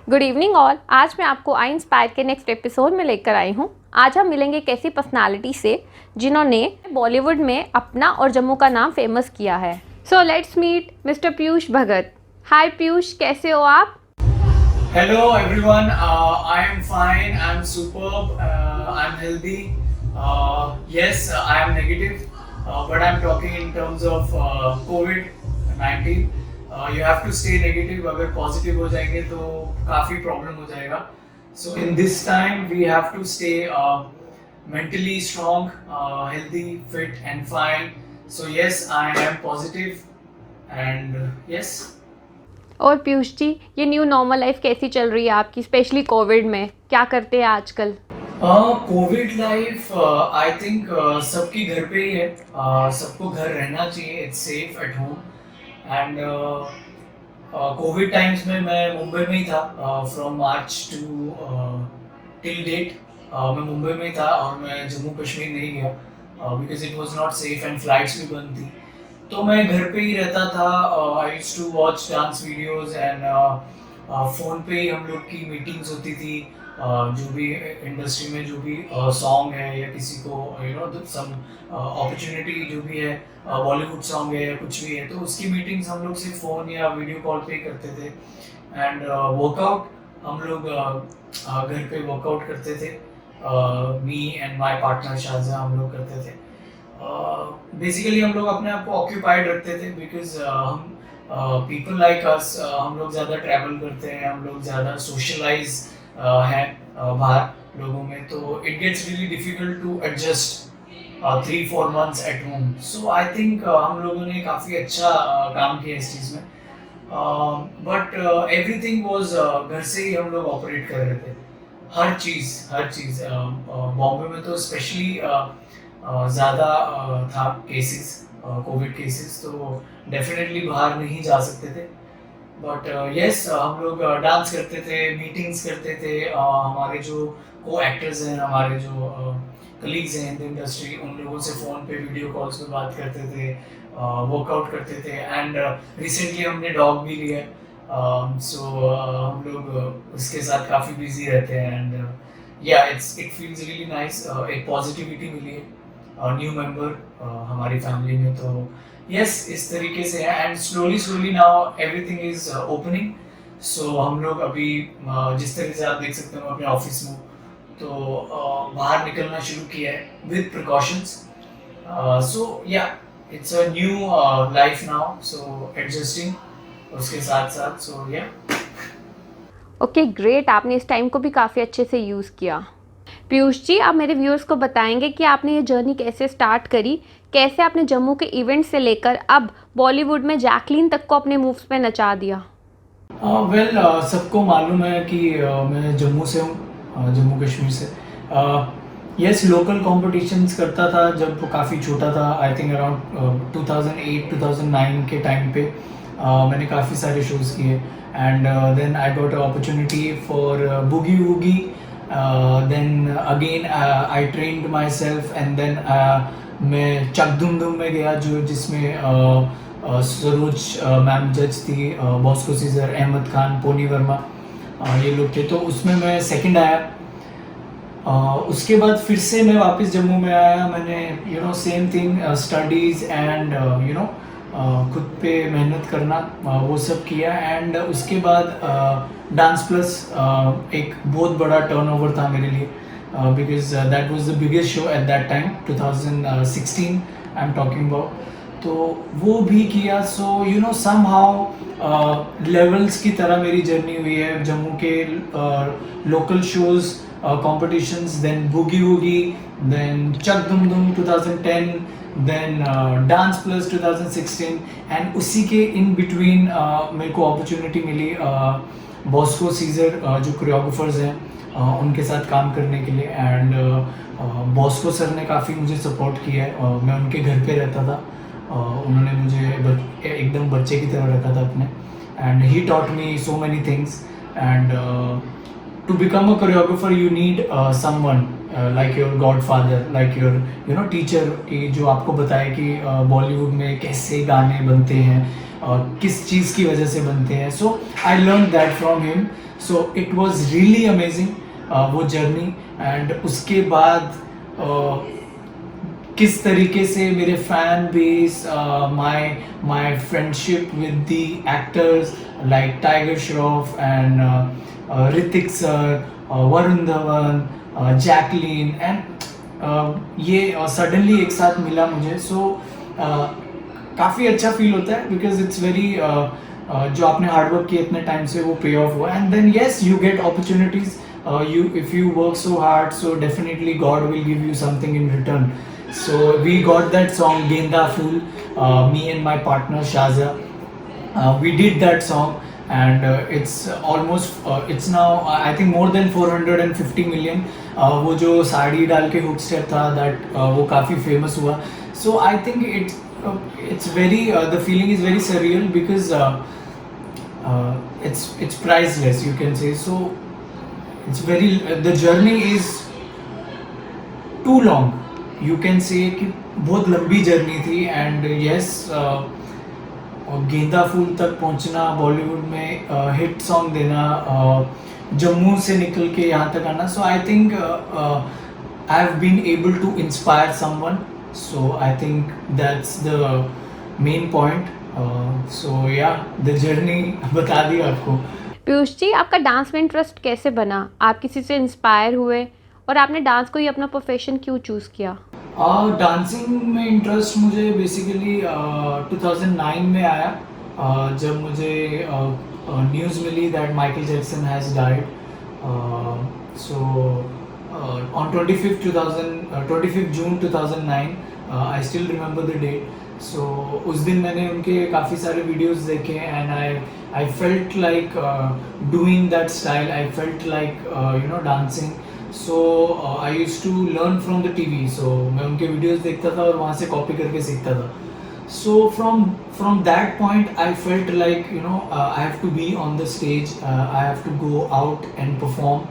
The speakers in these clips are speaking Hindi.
Good evening all. आज मैं आपको आई इंस्पायर के नेक्स्ट एपिसोड में लेकर आई हूँ। आज हम मिलेंगे एक ऐसी पर्सनालिटी से जिन्होंने बॉलीवुड में अपना और जम्मू का नाम फेमस किया है। So let's meet mister Piyush Bhagat. Hi Piyush, कैसे हो आप? Hello everyone, I am fine, I am superb, I am healthy. Yes, I am negative, but I am talking in terms of COVID-19. You have to stay negative. अगर positive हो जाएंगे तो काफ़ी problem हो जाएगा. So in this time we have to stay mentally strong, healthy, fit and fine. So yes, I am positive and yes. और पीयूष जी, ये न्यू नॉर्मल लाइफ कैसी चल रही है आपकी, स्पेशली कोविड में? क्या करते हैं आजकल? कोविड लाइफ आई थिंक सबकी घर पे ही है. सबको घर रहना चाहिए. It's safe at home. And Covid times में मैं मुंबई में ही था. From March to till date मैं मुंबई में ही था और मैं जम्मू कश्मीर नहीं गया because it was not safe and flights भी बंद थी. तो मैं घर पे ही रहता था. I used to watch dance videos and phone पे ही हम लोग की मीटिंग्स होती थी. जो भी इंडस्ट्री में जो भी सॉन्ग है या किसी को सम अपॉर्चुनिटी जो भी है, बॉलीवुड सॉन्ग है या कुछ भी है, तो उसकी मीटिंग्स हम लोग सिर्फ फ़ोन या वीडियो कॉल पे ही करते थे. एंड वर्कआउट हम लोग घर पे वर्कआउट करते थे. Me and my partner Shahjahan हम लोग करते थे. बेसिकली हम लोग अपने आप को ऑक्यूपाइड रखते थे बिकॉज हम पीपल लाइक अस, हम लोग ज़्यादा ट्रैवल करते हैं, हम लोग ज़्यादा सोशलाइज हैं बाहर लोगों में. तो it gets really difficult to adjust 3-4 months at home. So I think हम लोगों ने काफ़ी अच्छा काम किया इस चीज़ में. बट एवरीथिंग वॉज घर से ही हम लोग ऑपरेट कर रहे थे. हर चीज़ बॉम्बे में तो स्पेशली ज़्यादा था केसेस, कोविड केसेस, तो डेफिनेटली बाहर नहीं जा सकते थे. बट यस, हम लोग डांस करते थे, मीटिंग्स करते थे. हमारे जो को एक्टर्स हैं, हमारे जो कलीग्स हैं इन द इंडस्ट्री, उन लोगों से फ़ोन पे वीडियो कॉल्स पे बात करते थे, वर्कआउट करते थे. एंड रिसेंटली हमने डॉग भी लिया. सो हम लोग उसके साथ काफ़ी बिजी रहते हैं. एंड या इट फील्स रियली नाइस. एक पॉजिटिविटी मिली है न्यू मेंबर हमारी फैमिली में. तो यस, इस तरीके से है. And slowly now everything is opening. So हम लोग अभी जिस तरह से आप देख सकते हो अपने ऑफिस में, तो बाहर निकलना शुरू किया है with precautions. So ya it's a new life now, so adjusting उसके साथ साथ. सो या ओके ग्रेट, आपने इस टाइम को भी काफ़ी अच्छे से यूज़ किया. पीयूष जी, आप मेरे व्यूअर्स को बताएंगे कि आपने ये जर्नी कैसे स्टार्ट करी, कैसे आपने जम्मू के इवेंट से लेकर अब बॉलीवुड में जैकलीन तक को अपने मूव्स पे नचा दिया? वेल, सबको मालूम है कि मैं जम्मू से हूँ, जम्मू कश्मीर से. यस, लोकल कॉम्पिटिशन्स करता था जब काफ़ी छोटा था. आई थिंक अराउंड 2008-2009 के टाइम पे मैंने काफ़ी सारे शोज़ किए. And then I got opportunity for Boogie Woogie. Then again I trained myself. And then मैं चक दुम दुम में गया, जो जिसमें सरोज मैम जज थी, बॉस्को सीजर, अहमद खान, पोनी वर्मा, ये लोग थे. तो उसमें मैं सेकंड आया. उसके बाद फिर से मैं वापस जम्मू में आया. मैंने सेम थिंग, स्टडीज़ एंड खुद पे मेहनत करना, वो सब किया. एंड उसके बाद डांस प्लस एक बहुत बड़ा टर्नओवर था मेरे लिए because that was the biggest show at that time. 2016 I am talking about. तो वो भी किया. सो समहाउ लेवल्स की तरह मेरी जर्नी हुई है. जम्मू के local shows, competitions, then boogie woogie, then chak dum dum 2010, then dance plus 2016. And उसी के इन बिटवीन मेरे को अपॉर्चुनिटी मिली बॉस्को सीजर, जो कोरियोग्राफर्स हैं, उनके साथ काम करने के लिए. एंड बॉस्को सर ने काफ़ी मुझे सपोर्ट किया है. मैं उनके घर पे रहता था. उन्होंने मुझे एकदम बच्चे की तरह रखा था अपने. And he taught me so many things. And to become a choreographer you need someone like your godfather, like your teacher, कि जो आपको बताए कि बॉलीवुड में कैसे गाने बनते हैं, किस चीज़ की वजह से बनते हैं. So I learn that from him. So it was really amazing वो जर्नी। एंड उसके बाद किस तरीके से मेरे fan base, my my friendship with the actors like Tiger Shroff and Hrithik sir, Varun Dhawan, Jacqueline and ये सडनली एक साथ मिला मुझे। सो काफ़ी अच्छा फील होता है बिकॉज इट्स वेरी जो आपने हार्डवर्क किया इतने टाइम से वो पे ऑफ हुआ। And then yes you get opportunities, you if you work so hard, so definitely God will give you something in return. So we got that song Genda Fool, me and my partner Shaza, we did that song and it's almost it's now I think more than 450 million। वो जो साड़ी डाल के हुक स्टेप था that वो काफ़ी फेमस हुआ। So I think it's very the feeling is very surreal because it's priceless, you can say. So it's very the journey is too long, you can say कि बहुत लंबी जर्नी थी। एंड यस गेंदा फूल तक पहुंचना, बॉलीवुड में हिट सॉन्ग देना, जम्मू से निकल के यहाँ तक आना। So I think I have been able to inspire someone. So I think that's the main point. So ya the journey बता दी आपको। पीयूष जी, आपका डांस में इंटरेस्ट कैसे बना? आप किसी से इंस्पायर हुए और आपने डांस को ही अपना प्रोफेशन क्यों चूज़ किया? डांसिंग में इंटरेस्ट मुझे बेसिकली 2009 में आया, जब मुझे न्यूज़ मिली that Michael Jackson has died. So on 25 June 2009, I still remember the date. So उस दिन मैंने उनके काफ़ी सारे वीडियोस देखे and I felt like doing that style, I felt like dancing. So I used to learn from the TV. So मैं उनके वीडियोस देखता था और वहाँ से कॉपी करके सीखता था। So from that point I felt like I have to be on the stage, I have to go out and perform.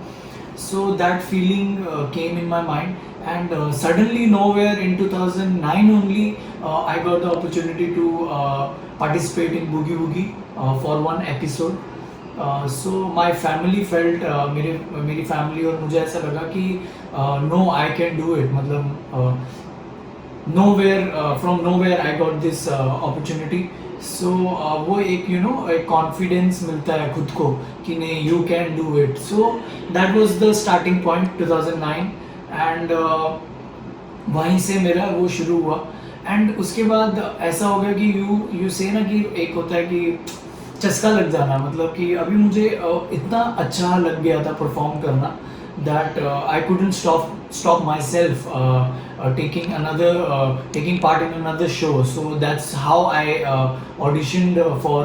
So that feeling came in my mind and suddenly nowhere in 2009 only I got the opportunity to participate in Boogie Woogie for one episode. So my family felt मेरी family और मुझे ऐसा लगा कि no I can do it, मतलब from nowhere I got this opportunity. So वो एक एक confidence मिलता है खुद को कि नहीं you can do it. So that was the starting point 2009 and वहीं से मेरा वो शुरू हुआ। एंड उसके बाद ऐसा हो गया कि you say ना कि एक होता है कि चस्का लग जाना, मतलब कि अभी मुझे इतना अच्छा लग गया था परफॉर्म करना that I couldn't stop myself taking part in another show. So that's how I auditioned for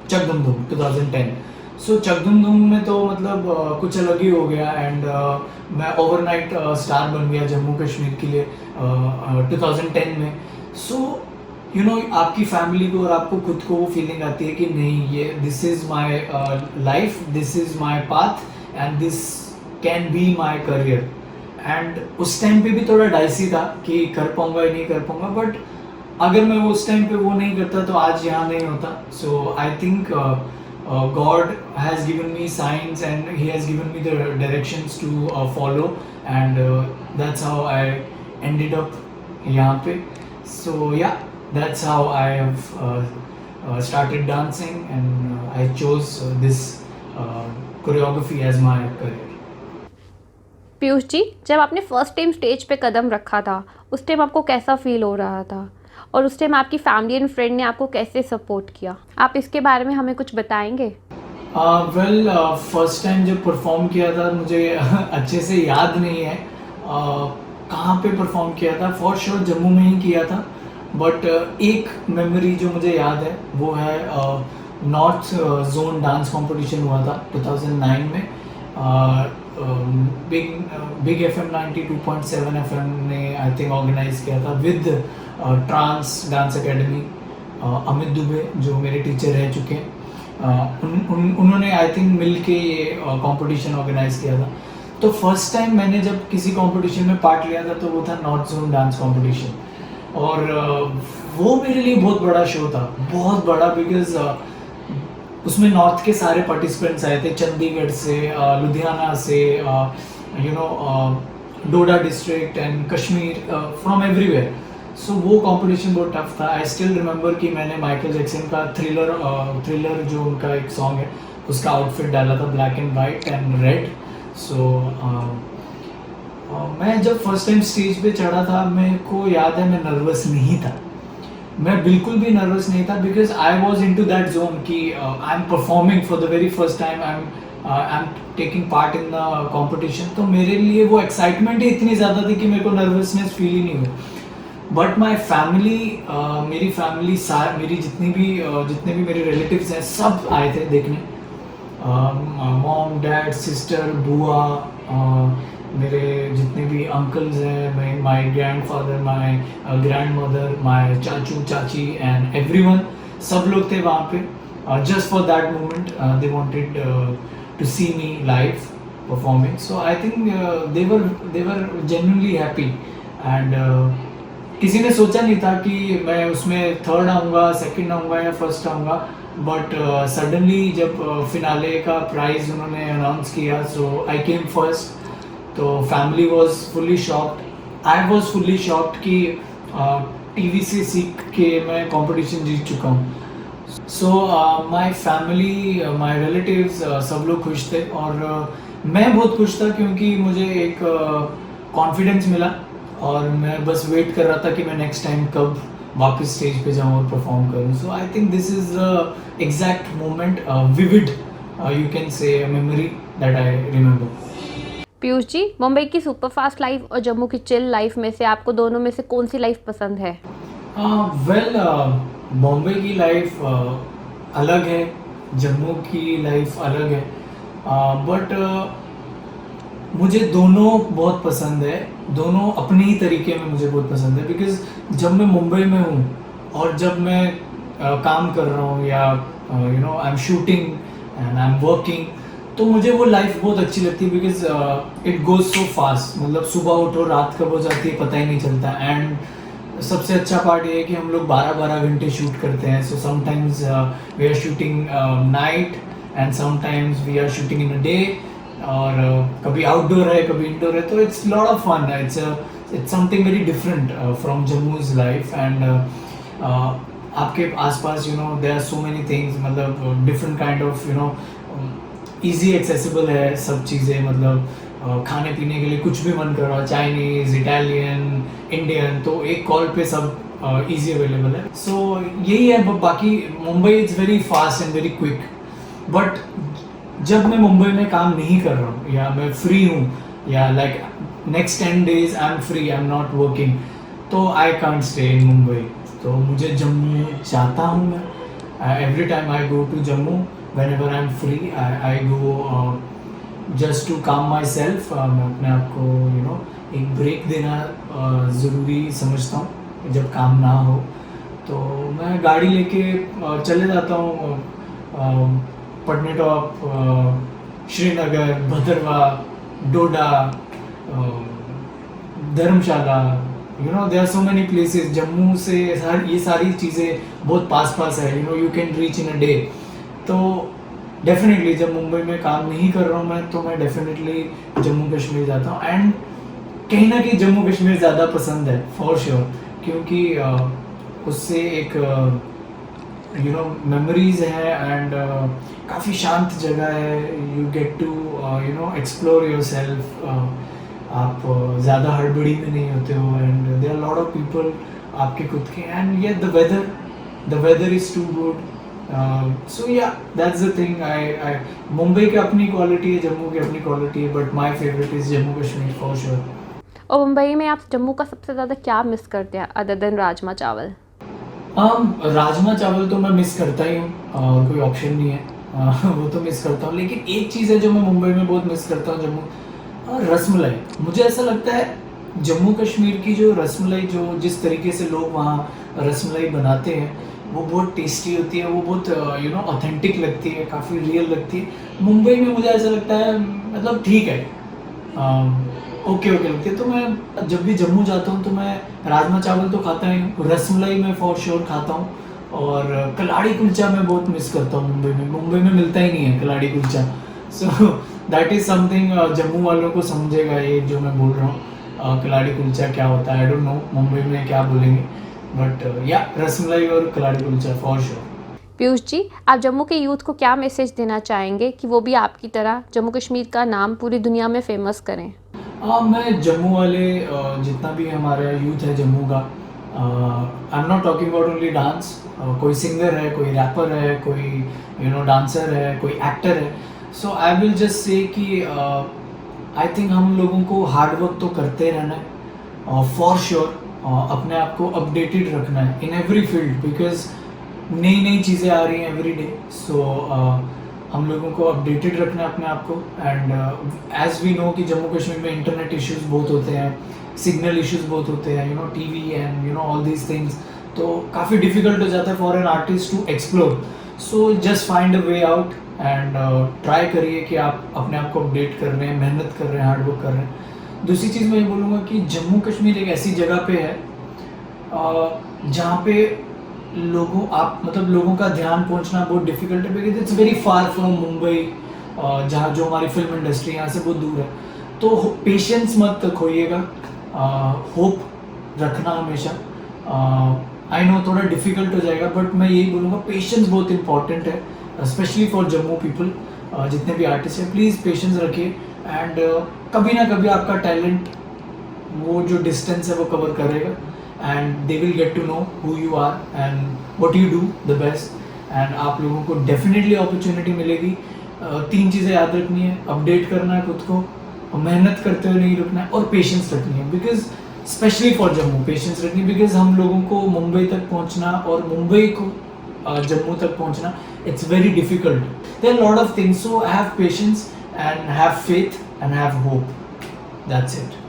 Chak Dum Dum 2010. So Chak Dum Dum में तो मतलब कुछ अलग ही हो गया एंड मैं ओवरनाइट स्टार बन गया जम्मू कश्मीर के लिए 2010 में। सो आपकी फैमिली को और आपको खुद को वो फीलिंग आती है कि नहीं ये this is my life, this is my path and this can be my career. And उस टाइम पे भी थोड़ा डाइसी था कि कर पाऊंगा या नहीं कर पाऊंगा, बट अगर मैं उस टाइम पे वो नहीं करता तो आज यहाँ नहीं होता। So I think God has given me signs and he has given me the directions to follow and that's how I ended up यहाँ पे। So ya that's how I have started dancing and I chose this choreography as my career. Piyush ji, जब आपने फर्स्ट टाइम स्टेज पे कदम रखा था उस टाइम आपको कैसा फील हो रहा था और उस टाइम आपकी फैमिली एंड फ्रेंड ने आपको कैसे सपोर्ट किया? आप इसके बारे में हमें कुछ बताएंगे? वेल फर्स्ट टाइम जब परफॉर्म किया था मुझे अच्छे से याद नहीं है कहाँ पे परफॉर्म किया था। फॉर श्योर जम्मू में ही किया था, बट एक मेमोरी जो मुझे याद है वो है नॉर्थ जोन डांस कंपटीशन हुआ था 2009 में। बिग FM 92.7 FM ने आई थिंक ऑर्गेनाइज किया था with Trance Dance Academy, Amit Dubey जो मेरे टीचर रह चुके हैं, उन्होंने आई थिंक मिल के ये कंपटीशन ऑर्गेनाइज किया था। तो फर्स्ट टाइम मैंने जब किसी कंपटीशन में पार्ट लिया था तो वो था नॉर्थ जोन डांस कंपटीशन और वो मेरे लिए बहुत बड़ा शो था, बहुत बड़ा, बिकॉज उसमें नॉर्थ के सारे पार्टिसिपेंट्स आए थे, चंडीगढ़ से, लुधियाना से, you know Doda district and Kashmir, from everywhere. So वो कंपटीशन बहुत टफ था. आई स्टिल रिमेंबर कि मैंने माइकल जैक्सन का थ्रिलर जो उनका एक सॉन्ग है उसका आउटफिट डाला था, black and white and red. So मैं जब फर्स्ट टाइम स्टेज पे चढ़ा था, मेरे को याद है मैं नर्वस नहीं था. मैं बिल्कुल भी नर्वस नहीं था, because I was into that zone कि I am performing for the very first time, I am taking part in the competition. तो मेरे लिए वो एक्साइटमेंट ही इतनी ज़्यादा थी कि मेरे को नर्वसनेस फील ही नहीं हुई. बट माई फैमिली, मेरी फैमिली मेरी जितने भी मेरे रिलेटिव्स हैं सब आए थे देखने. मॉम, डैड, सिस्टर, बुआ, मेरे जितने भी अंकल्स हैं, my grandfather, my grandmother, my चाचू चाची एंड एवरीवन, सब लोग थे वहाँ पे. Just for that moment they wanted to see me live performing. So I think they were genuinely happy. And किसी ने सोचा नहीं था कि मैं उसमें थर्ड आऊँगा, सेकंड आऊँगा या फर्स्ट आऊँगा. बट सडनली जब फिनाले का प्राइज़ उन्होंने अनाउंस किया, सो आई केम फर्स्ट. तो family was fully shocked, I was fully shocked कि टीवी से सीख के मैं कंपटीशन जीत चुका हूँ. सो माई फैमिली, माई रिलेटिव्स, सब लोग खुश थे और मैं बहुत खुश था क्योंकि मुझे एक कॉन्फिडेंस मिला और मैं बस वेट कर रहा था कि मैं नेक्स्ट टाइम कब वापस स्टेज पे जाऊँ और परफॉर्म करूँ. So I think this is the exact moment, vivid you can say memory that I remember. Piyush ji, Mumbai की सुपरफास्ट लाइफ और जम्मू की चिल लाइफ में से आपको दोनों में से कौन सी लाइफ पसंद है? वेल, बॉम्बे की लाइफ अलग है, जम्मू की लाइफ अलग है. बट मुझे दोनों बहुत पसंद है. दोनों अपने ही तरीके में मुझे बहुत पसंद है. बिकॉज जब मैं मुंबई में हूँ और जब मैं काम कर रहा हूँ या you know I am shooting and I am working, तो मुझे वो लाइफ बहुत अच्छी लगती है. Because it goes so fast. मतलब सुबह उठो, रात कब हो जाती है पता ही नहीं चलता. एंड सबसे अच्छा पार्ट ये है कि हम लोग 12-12 घंटे शूट करते हैं. So sometimes we are shooting night and sometimes we are shooting in a day. और कभी आउटडोर है, कभी इंडोर है. तो it's lot of fun. It's something very different from Jammu's life. And आपके आसपास you know there are so many things. मतलब different kind of you know easy accessible है सब चीज़ें. मतलब खाने पीने के लिए कुछ भी मन कर रहा है, चाइनीज़, इटालियन, इंडियन, तो एक कॉल पे सब ईजी अवेलेबल है. सो यही है. बाकी Mumbai is very fast and very quick. But जब मैं मुंबई में काम नहीं कर रहा हूँ या मैं फ्री हूँ या like next 10 days I am free, I am not working, तो I can't stay in Mumbai. तो मुझे जम्मू चाहता हूँ मैं. Every time I go to Jammu, whenever I'm free, I go just to calm myself. मैं अपने आप को you know एक ब्रेक देना ज़रूरी समझता हूँ जब काम ना हो. तो मैं गाड़ी लेके चले जाता हूँ Patnitop, Srinagar, Bhaderwah, Doda, Dharamshala. You know there are so many places. Jammu से ये सारी चीज़ें बहुत पास पास है. You know you can reach in a day. तो डेफिनेटली जब मुंबई में काम नहीं कर रहा हूँ मैं, तो मैं डेफिनेटली जम्मू कश्मीर जाता हूँ. एंड कहीं ना कहीं जम्मू कश्मीर ज़्यादा पसंद है फॉर श्योर. क्योंकि उससे एक यू नो मेमोरीज हैं एंड काफ़ी शांत जगह है. You get to you know explore yourself. आप ज़्यादा हड़बड़ी में नहीं होते हो. And there are lot of people आपके खुद के. एंड ये the weather is too good. So yeah, that's the thing. I Mumbai की अपनी क्वालिटी है, जम्मू की अपनी क्वालिटी है, but my favourite is Jammu Kashmir for sure. और मुंबई में आप जम्मू का सबसे ज़्यादा क्या मिस करते हैं अदर देन राजमा चावल? राजमा चावल तो मैं मिस करता ही हूँ, और कोई ऑप्शन नहीं है. वो तो मिस करता हूँ. लेकिन एक चीज़ है जो मैं मुंबई में बहुत मिस करता हूँ जम्मू, रसमलाई. मुझे ऐसा लगता है जम्मू कश्मीर की जो रसमलाई, जो जिस तरीके से लोग वहाँ रसमलाई बनाते हैं, वो बहुत टेस्टी होती है. वो बहुत यू नो ऑथेंटिक लगती है, काफ़ी रियल लगती है. मुंबई में मुझे ऐसा लगता है मतलब ठीक है, ओके लगती है. तो मैं जब भी जम्मू जाता हूँ तो मैं राजमा चावल तो खाता ही हूँ, रसमलाई मैं फॉर श्योर खाता हूँ. और कलाड़ी कुलचा मैं बहुत मिस करता हूँ मुंबई में मिलता ही नहीं है कलाड़ी kulcha. So that is something Jammu वालों को समझेगा ये जो मैं बोल रहा हूँ। कलाड़ी कुलचा क्या होता है आई डोंट नो मुंबई में क्या बोलेंगे, बट या रसमलाई और कलाड़ी कुलचा फॉर श्योर। पीयूष जी, आप जम्मू के यूथ को क्या मैसेज देना चाहेंगे कि वो भी आपकी तरह जम्मू कश्मीर का नाम पूरी दुनिया में फेमस करें? हाँ, मैं जम्मू वाले जितना भी हमारा यूथ है जम्मू का, आई am not talking about only dance, कोई सिंगर है, कोई रैपर है, कोई डांसर है, कोई एक्टर है, सो आई विल जस्ट से कि आई थिंक हम लोगों को हार्ड वर्क तो करते रहना है फॉर श्योर, अपने आप को अपडेटेड रखना है इन एवरी फील्ड, बिकॉज नई नई चीज़ें आ रही हैं एवरी डे। सो हम लोगों को अपडेटेड रखना है अपने आप को। एंड एज वी नो कि जम्मू कश्मीर में इंटरनेट इश्यूज बहुत होते हैं, सिग्नल इश्यूज बहुत होते हैं, TV and all these things, तो काफ़ी डिफिकल्ट हो जाता है for an artist to explore. So just find a way out and try करिए कि आप अपने आप को अपडेट कर रहे हैं, मेहनत कर रहे हैं, हार्ड वर्क कर रहे हैं। दूसरी चीज़ मैं ये बोलूँगा कि जम्मू कश्मीर एक ऐसी जगह पे है जहाँ पे लोगों का ध्यान पहुंचना बहुत डिफिकल्ट है, because it's very far from Mumbai, जहाँ जो हमारी फिल्म इंडस्ट्री यहाँ से बहुत दूर है। तो पेशेंस मत खोइएगा, होप रखना हमेशा। आई नो थोड़ा डिफिकल्ट हो जाएगा, बट मैं यही बोलूँगा पेशेंस बहुत इंपॉर्टेंट है, स्पेशली फॉर जम्मू पीपल। जितने भी आर्टिस्ट हैं प्लीज़ पेशेंस रखिए, एंड कभी ना कभी आपका टैलेंट वो जो डिस्टेंस है वो कवर करेगा, and they will get to know who you are and what you do the best, and आप लोगों को definitely opportunity मिलेगी। तीन चीज़ें याद रखनी है, अपडेट करना है खुद को, मेहनत करते हुए नहीं रुकना है, और पेशेंस रखनी है, because specially for Jammu patience रखनी है, बिकॉज हम लोगों को मुंबई तक पहुंचना और मुंबई को जम्मू तक पहुंचना it's very difficult, there are lot of things, so have patience and have faith and have hope, that's it.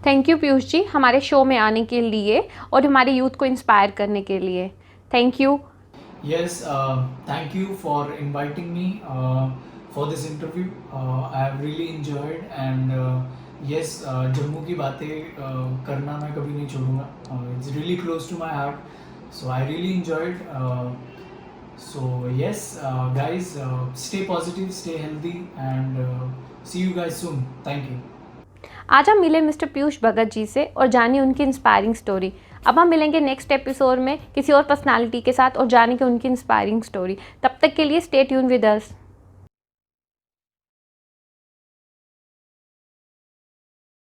Thank you Piyush ji, हमारे शो में आने के लिए और हमारे यूथ को इंस्पायर करने के लिए। Thank you. Yes, thank you for inviting me for this interview. I have really enjoyed, and yes, Jammu की बातें करना मैं कभी नहीं छोड़ूंगा। It's really close to my heart, so I really enjoyed. So yes, guys, stay positive, stay healthy, and see you guys soon. Thank you. आज हम मिले मिस्टर पीयूष भगत जी से और जानी उनकी इंस्पायरिंग स्टोरी। अब हम मिलेंगे नेक्स्ट एपिसोड में किसी और पर्सनालिटी के साथ और जानेंगे उनकी इंस्पायरिंग स्टोरी। तब तक के लिए स्टे ट्यून विद अस।